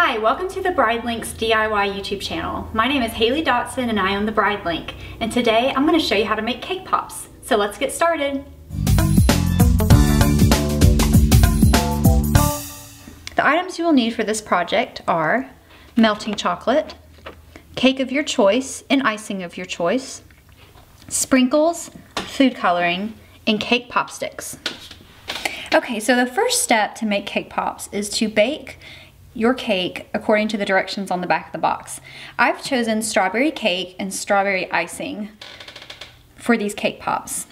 Hi, welcome to the Bride Link's DIY YouTube channel. My name is Haley Dotson and I own the Bride Link. And today I'm going to show you how to make cake pops. So let's get started. The items you will need for this project are melting chocolate, cake of your choice and icing of your choice, sprinkles, food coloring, and cake pop sticks. Okay, so the first step to make cake pops is to bake your cake according to the directions on the back of the box. I've chosen strawberry cake and strawberry icing for these cake pops.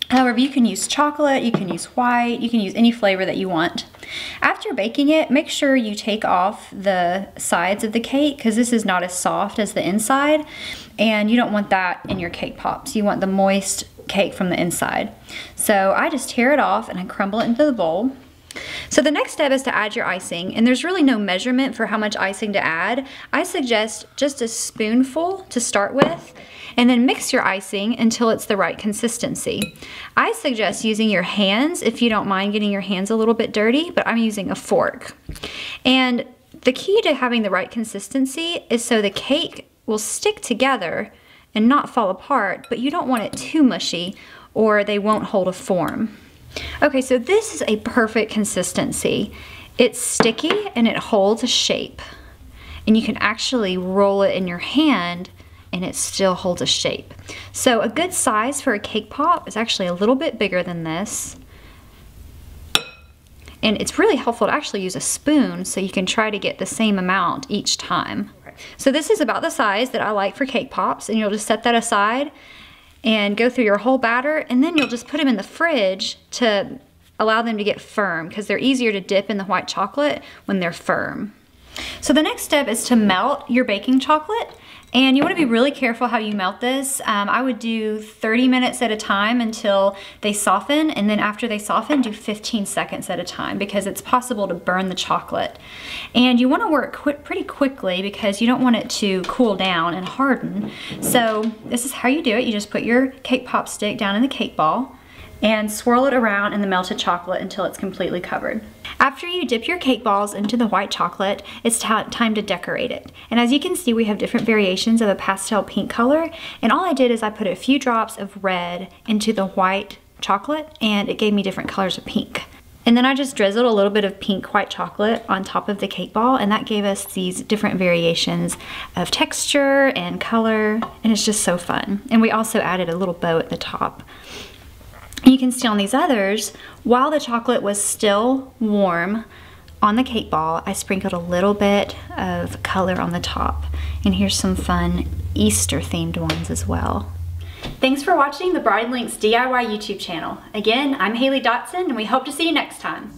However, you can use chocolate, you can use white, you can use any flavor that you want. After baking it, make sure you take off the sides of the cake because this is not as soft as the inside, and you don't want that in your cake pops. You want the moist cake from the inside. So I just tear it off and I crumble it into the bowl. So the next step is to add your icing, and there's really no measurement for how much icing to add. I suggest just a spoonful to start with, and then mix your icing until it's the right consistency. I suggest using your hands if you don't mind getting your hands a little bit dirty, but I'm using a fork. And the key to having the right consistency is so the cake will stick together and not fall apart, but you don't want it too mushy or they won't hold a form. Okay, so this is a perfect consistency. It's sticky and it holds a shape. And you can actually roll it in your hand and it still holds a shape. So a good size for a cake pop is actually a little bit bigger than this. And it's really helpful to actually use a spoon so you can try to get the same amount each time. So this is about the size that I like for cake pops, and you'll just set that aside and go through your whole batter, and then you'll just put them in the fridge to allow them to get firm because they're easier to dip in the white chocolate when they're firm. So the next step is to melt your baking chocolate, and you want to be really careful how you melt this. I would do 30 minutes at a time until they soften, and then after they soften, do 15 seconds at a time because it's possible to burn the chocolate. And you want to work pretty quickly because you don't want it to cool down and harden. So this is how you do it. You just put your cake pop stick down in the cake ball and swirl it around in the melted chocolate until it's completely covered. After you dip your cake balls into the white chocolate, it's time to decorate it. And as you can see, we have different variations of a pastel pink color, and all I did is I put a few drops of red into the white chocolate, and it gave me different colors of pink. And then I just drizzled a little bit of pink white chocolate on top of the cake ball, and that gave us these different variations of texture and color, and it's just so fun. And we also added a little bow at the top. You can see on these others, while the chocolate was still warm on the cake ball, I sprinkled a little bit of color on the top. And here's some fun Easter themed ones as well. Thanks for watching the Bride Link's DIY YouTube channel. Again, I'm Haley Dotson, and we hope to see you next time.